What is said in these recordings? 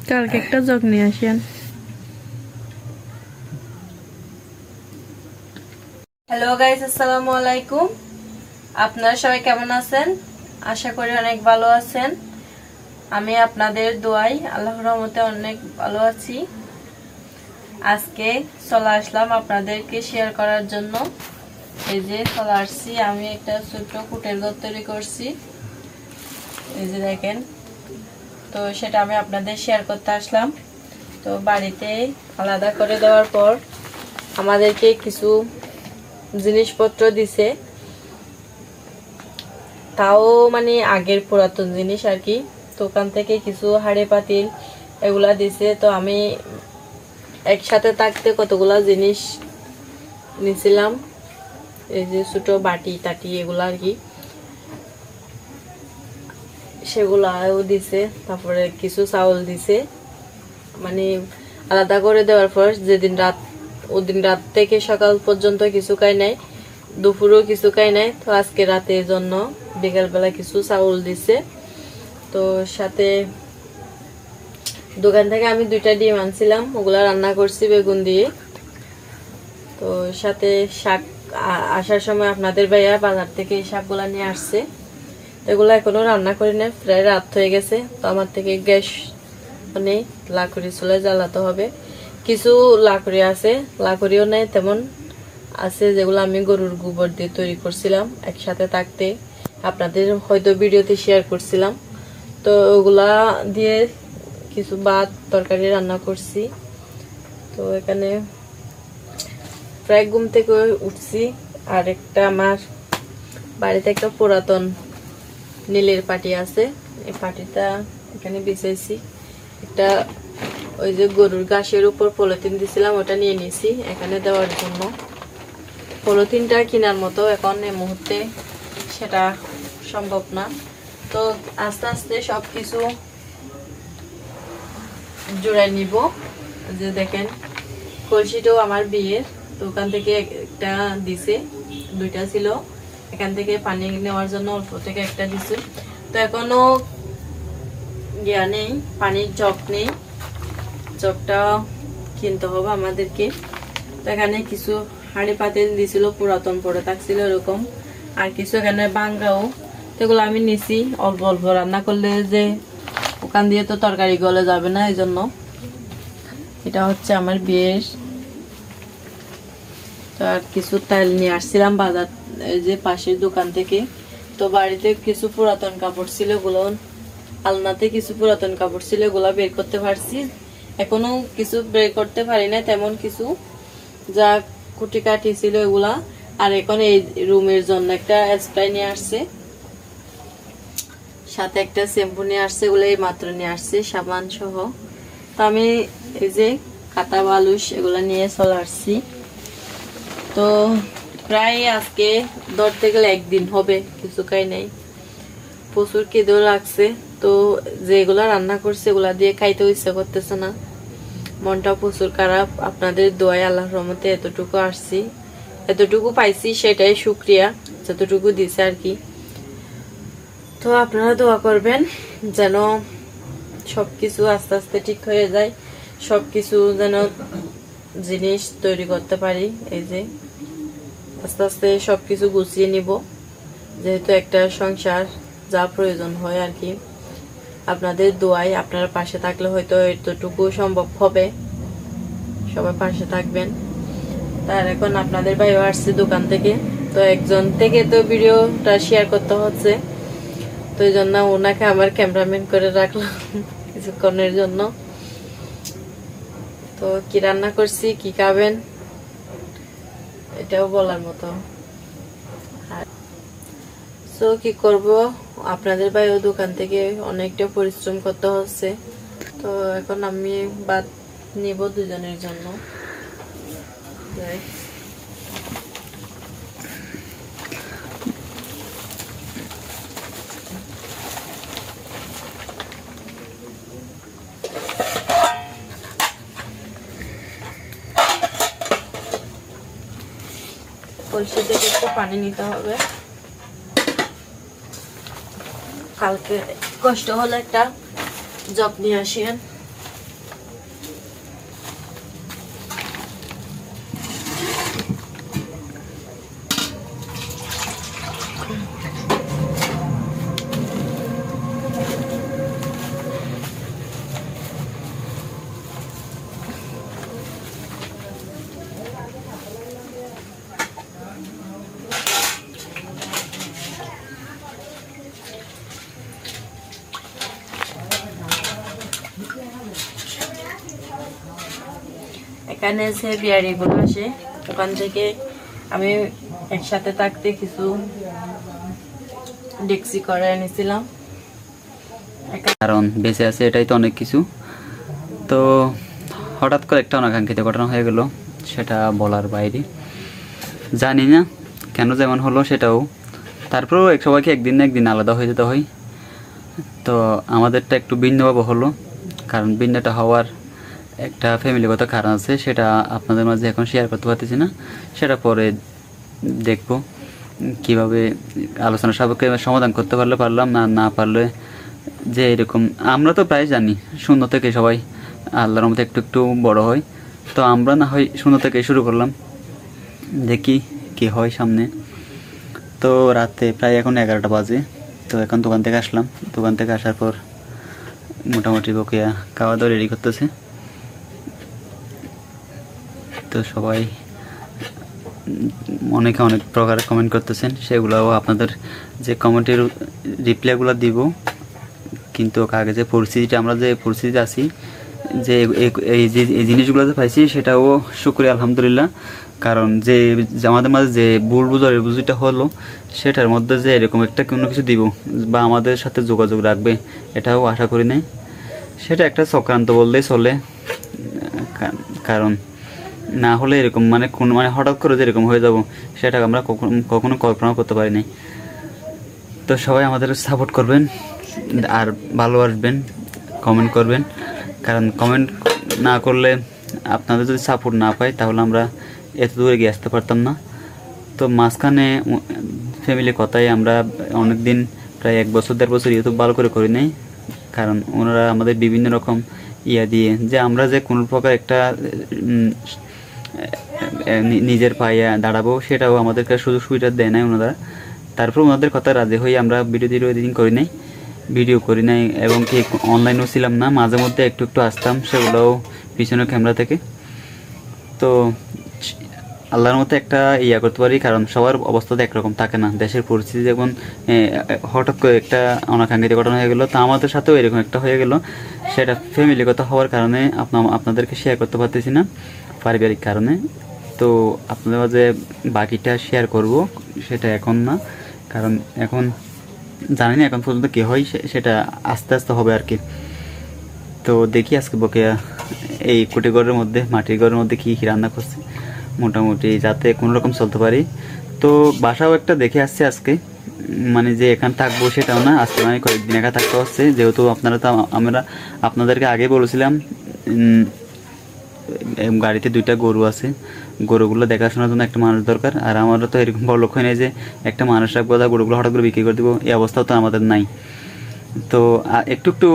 কালকে একটা জগ নিয়ে আসেন। হ্যালো গাইস, আসসালামু আলাইকুম। আপনারা সবাই কেমন আছেন? আশা করি অনেক ভালো আছেন। আমি আপনাদের দোয়ায় আল্লাহর রহমতে অনেক ভালো আছি। আজকে চলে আসলাম আপনাদেরকে শেয়ার করার জন্য। এই যে চলে আসছি, আমি একটা ছোট্ট কুটের ঘর তৈরি করছি। এই যে দেখেন, তো সেটা আমি আপনাদের শেয়ার করতে আসলাম। তো বাড়িতে আলাদা করে দেওয়ার পর আমাদেরকে কিছু জিনিসপত্র দিছে, তাও মানে আগের পুরাতন জিনিস আর কি। তো ওখান থেকে কিছু হাঁড়ি পাতিল এগুলা দিছে। তো আমি একসাথে থাকতে কতগুলা জিনিস নিছিলাম, এই যে ছোট বাটি টাটি এগুলা আর কি, সেগুলাও দিছে। তারপরে কিছু চাউল দিছে, মানে আলাদা করে দেওয়ার পর যেদিন রাত, ওদিন রাত থেকে সকাল পর্যন্ত কিছু খাই নাই, দুপুরেও কিছু খাই নাই। তো আজকে রাতের জন্য বিকালবেলা কিছু চাউল দিছে। তো সাথে দোকান থেকে আমি 2টা ডিম আনছিলাম, ওগুলা রান্না করছি বেগুন দিয়ে। তো সাথে শাক আসার সময় আপনাদের ভাইয়া বাজার থেকে এই শাকগুলা নিয়ে আসছে। এগুলো এখনো রান্না করি না, প্রায় রাত হয়ে গেছে। তো আমার থেকে গ্যাস মানে লাকড়ি চুলায় জ্বালাতে হবে। কিছু লাকড়ি আছে, লাকড়িও নেই তেমন আছে, যেগুলো আমি গরুর গোবর দিয়ে তৈরি করছিলাম একসাথে থাকতে, আপনাদের হয়তো ভিডিওতে শেয়ার করছিলাম। তো ওগুলা দিয়ে কিছু ভাত তরকারি রান্না করছি। তো এখানে প্রায় ঘুম থেকে উঠছি। আর একটা আমার বাড়িতে একটা পুরাতন নীলের পাটি আছে, এই পাটিটা এখানে বিছাইছি। একটা ওই যে গরুর ঘাসের উপর পলিথিন দিছিলাম, ওটা নিয়ে নিছি এখানে দেওয়ার জন্য। পলিথিনটা কেনার মতো এখন এই মুহূর্তে সেটা সম্ভব না। তো আস্তে আস্তে সবকিছু জোড়াই নিব। যে দেখেন, কলসিটাও আমার বিয়ের, তো ওখান থেকে একটা দিছে, 2টা ছিল। এখান থেকে পানি নেওয়ার জন্য অল্প থেকে একটা দিছে। তো এখনো ইয়া নেই, পানির জগ নেই, জগটা কিনতে হবে আমাদেরকে। তো এখানে কিছু হাঁড়ি পাতিল দিছিল, পুরাতন পড়ে থাকছিল এরকম। আর কিছু এখানে বাঙ্গাও, সেগুলো আমি নিছি। অল্প অল্প রান্না করলে যে ওখান দিয়ে তো তরকারি গলে যাবে না, এই জন্য। এটা হচ্ছে আমার বিয়ের। তো আর কিছু তেল নিয়ে আসছিলাম বাজার, এই যে পাশের দোকান থেকে। তো বাড়িতে কিছু পুরাতন কাপড় ছিল, ওগুলো আলনাতে কিছু পুরাতন কাপড় ছিল, ওগুলা বের করতে পারছি। এখনো কিছু বের করতে পারি না, তেমন কিছু যা কুটি কাটি ছিল এগুলা। আর এখন এই রুমের জন্য একটা স্প্রে নিয়ে আসছে, সাথে একটা শ্যাম্পু নিয়ে আসছে, এগুলো এই মাত্র নিয়ে আসছে সাবান সহ। তো আমি এই যে কাটা বালুস এগুলা নিয়ে চলে আসছি। তো প্রায় আজকে ধরতে গেলে একদিন হবে, কিছু খাই নাই, প্রচুর খিদেও লাগছে। তো যেগুলা রান্না করছে এগুলা দিয়ে খাইতেও ইচ্ছা করতেছে না, মনটা প্রচুর খারাপ। আপনাদের দোয়ায় আল্লাহর রহমতে এতটুকু আসছি, এতটুকু পাইছি, সেটাই শুকরিয়া, যতটুকু দিছে আর কি। তো আপনারা দোয়া করবেন যেন সবকিছু আস্তে আস্তে ঠিক হয়ে যায়, সবকিছু যেন জিনিস তৈরি করতে পারি। এই যে আস্তে আস্তে সবকিছু গুছিয়ে নিব, যেহেতু একটা সংসার, যা প্রয়োজন হয় আর কি। আপনাদের দোয়ায় আপনারা পাশে থাকলে হয়তো এতটুকু সম্ভব হবে, সবাই পাশে থাকবেন। তার এখন আপনাদের ভাইও আসছে দোকান থেকে, তো একজন থেকে তো ভিডিওটা শেয়ার করতে হচ্ছে, তো এই জন্য ওনাকে আমার ক্যামেরাম্যান করে রাখলাম কিছুক্ষণের জন্য। তো কি রান্না করছি, কি খাবেন, এটাও বলার মতো। তো কি করব, আপনাদের ভাইও দোকান থেকে অনেকটা পরিশ্রম করতে হচ্ছে। তো এখন আমি ভাত নিব দুজনের জন্য। কলসি থেকে একটু পানি নিতে হবে, কালকে কষ্ট হলে একটা জগ নিয়ে আসেন। এখানে যে বিয়ারিগুলো আসে ওখান থেকে আমি একসাথে থাকতে কিছু ডেক্সি করে এনেছিলাম, কারণ বেঁচে আছে এটাই তো অনেক কিছু। তো হঠাৎ করে একটা অনাকাঙ্ক্ষিত ঘটনা হয়ে গেল, সেটা বলার বাইরে, জানি না কেন যেমন হলো সেটাও। তারপরেও সবাইকে একদিন না একদিন আলাদা হয়ে যেতে হয়। তো আমাদেরটা একটু ভিন্নভাবে হলো, কারণ ভিন্নটা হওয়ার একটা ফ্যামিলিগত কারণ আছে, সেটা আপনাদের মাঝে এখন শেয়ার করতে পারতেছি না, সেটা পরে দেখব কিভাবে আলোচনা সাপেক্ষে সমাধান করতে পারলে পারলাম, না না পারলে যে এরকম আমরা তো প্রায় জানি শূন্য থেকে সবাই আল্লাহর মধ্যে একটু একটু বড় হয়। তো আমরা না হয় শূন্য থেকে শুরু করলাম, দেখি কি হয় সামনে। তো রাতে প্রায় এখন 11টা বাজে। তো এখন দোকান থেকে আসলাম, দোকান থেকে আসার পর মোটামুটি বকেয়া খাওয়া দাওয়া রেডি করতেছে। তো সবাই অনেকে অনেক প্রকার কমেন্ট করতেছেন, সেগুলোও আপনাদের যে কমেন্টের রিপ্লাইগুলো দিব। কিন্তু আগে যে পরিস্থিতিটা, আমরা যে পরিস্থিতিতে আছি, যে এই জিনিসগুলো যে পাইছি সেটাও শুকরিয়া আলহামদুলিল্লাহ। কারণ যে আমাদের মাঝে যে ভুল বুঝিটা হলো, সেটার মধ্যে যে এরকম একটা কোনো কিছু দিব বা আমাদের সাথে যোগাযোগ রাখবে, এটাও আশা করি নাই। সেটা একটা চক্রান্ত বললেই চলে, কারণ না হলে এরকম মানে হঠাৎ করে যে এরকম হয়ে যাব, সেটা আমরা কখনো কল্পনা করতে পারি নাই। তো সবাই আমাদের সাপোর্ট করবেন আর ভালোবাসবেন, কমেন্ট করবেন, কারণ কমেন্ট না করলে, আপনাদের যদি সাপোর্ট না পাই, তাহলে আমরা এত দূরে এগিয়ে আসতে পারতাম না। তো মাঝখানে ফ্যামিলির কথাই আমরা অনেক দিন, প্রায় 1 বছর 1.5 বছর ইউটিউব ভালো করে করি নাই, কারণ ওনারা আমাদের বিভিন্ন রকম দিয়ে যে আমরা যে কোনো প্রকার একটা নিজের পায়ে দাঁড়াবো, সেটাও আমাদেরকে সুযোগ সুবিধা দেয় নাই ওনারা। তারপর ওনাদের কথা রাজি হয়ে আমরা ভিডিও এডিটিং ভিডিও করি নাই এবং কি অনলাইনেও ছিলাম না, মাঝে মধ্যে একটু একটু আসতাম, সেগুলোও পিছনের ক্যামেরা থেকে। তো আল্লাহর মতো একটা করতে পারি, কারণ সবার অবস্থা তো একরকম থাকে না। দেশের পরিস্থিতি যেমন হঠাৎ করে একটা অনাকাঙ্ক্ষিত ঘটনা হয়ে গেল, তা আমাদের সাথেও এরকম একটা হয়ে গেল। সেটা ফ্যামিলিগত হওয়ার কারণে আপনাদেরকে শেয়ার করতে পারতেছি না, পারিবারিক কারণে। তো আপনাদের মাঝে বাকিটা শেয়ার করব, সেটা এখন না, কারণ এখন জানি না এখন পর্যন্ত কী হয়, সেটা আস্তে আস্তে হবে আর কি। তো দেখি আজকে বকেয়া এই কুটি ঘরের মধ্যে, মাটির ঘরের মধ্যে কী রান্না করছে, মোটামুটি যাতে কোনো রকম চলতে পারি। তো বাসাও একটা দেখে আসছে আজকে, মানে যে এখানে থাকবো সেটাও না, আজকে মানে কয়েকদিন একা থাকতে হচ্ছে, যেহেতু আপনারা তো আমরা আপনাদেরকে আগে বলেছিলাম গাড়িতে 2টা গরু আছে, গরুগুলো দেখাশোনার জন্য একটা মানুষ দরকার। আর আমারও তো এরকম বড় লক্ষ্য নেই যে একটা মানুষ রাখবো, গরুগুলো হঠাৎ করে বিক্রি করে দেবো, এই অবস্থাও তো আমাদের নাই। তো একটু একটু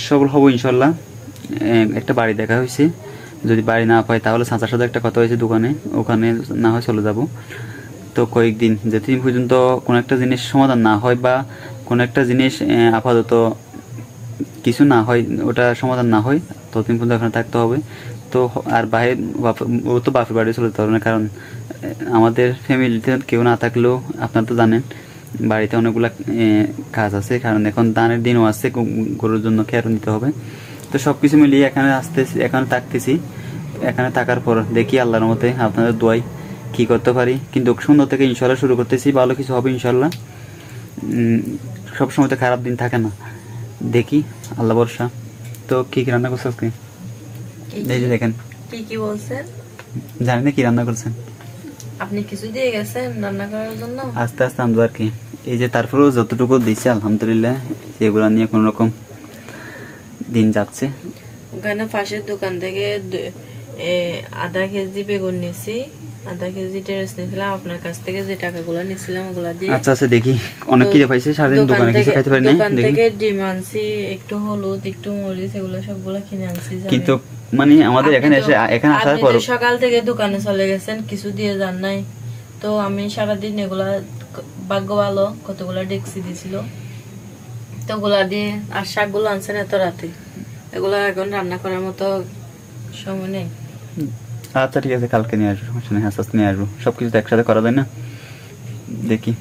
সবল হবো ইনশাল্লাহ। একটা বাড়ি দেখা হয়েছে, যদি বাড়ি না পাই তাহলে চাচার সাথে একটা কথা হয়েছে দোকানে, ওখানে না হয় চলে যাব। তো কয়েকদিন যেদিন পর্যন্ত কোনো একটা জিনিস সমাধান না হয় বা কোনো একটা জিনিস আপাতত কিছু না হয়, ওটা সমাধান না হয়, ততদিন পর্যন্ত ওখানে থাকতে হবে। তো আর বাইরে ও তো বাপের বাড়ি চলে যেতে হবে না, কারণ আমাদের ফ্যামিলিতে কেউ না থাকলেও আপনারা তো জানেন বাড়িতে অনেকগুলো কাজ আছে, কারণ এখন ধানের দিনও আছে, গরুর জন্য কেয়ারও নিতে হবে। তো সব কিছু মিলিয়ে এখানে থাকতেছি। এখানে থাকার পর দেখি আল্লাহর মতে আপনাদের দোয়াই কী করতে পারি, কিন্তু সুন্দর থেকে ইনশাল্লাহ শুরু করতেছি, ভালো কিছু হবে ইনশাল্লাহ। সবসময় তো খারাপ দিন থাকে না, দেখি আল্লাহ ভরসা। তো কী কী রান্না করছে আজকে? এই যে দেখেন, কি বলছেন, জানি না কি রান্না করছেন আপনি কিছু দিয়ে গেছেন রান্না করার জন্য? আস্তে আস্তে আমদো আর কি। এই যে তারপরেও যতটুকু দিচ্ছে আলহামদুলিল্লাহ, সেগুলো নিয়ে কোনো রকম দিন যাচ্ছে। ওখানে পাশের দোকান থেকে 1/2 কেজি বেগুন নিয়েছি, 1/2 কেজি টেরেস নিয়েছিলাম, আপনার কাছ থেকে যে টাকাগুলো নিয়েছিলাম ওগুলা দিয়ে। আচ্ছা আচ্ছা, দেখি অনেক কি পাইছে, সারাদিন দোকানে কিছু খাইতে পারি না। দোকান থেকে ডিম আনছি, একটু হলুদ, একটু মরিচ, এগুলো সবগুলো কিনে আনছি। কিন্তু মানে আমাদের এখানে আসার পর সকাল থেকে দোকানে চলে গেছেন, কিছু দিয়ে যান নাই। তো আমি সারাদিন এগুলা, ভাগ্য ভালো কতগুলা ডেক্সি দিছিল, তো ওগুলা দিয়ে, আর শাকগুলো আনছেন এত রাতে, এগুলো এখন রান্না করার মতো সময় নেই। আচ্ছা ঠিক আছে, কালকে নিয়ে আসবো, সমস্যা নেই, আস্তে আস্তে নিয়ে আসবো, সবকিছু তো একসাথে করা যায় না, দেখি।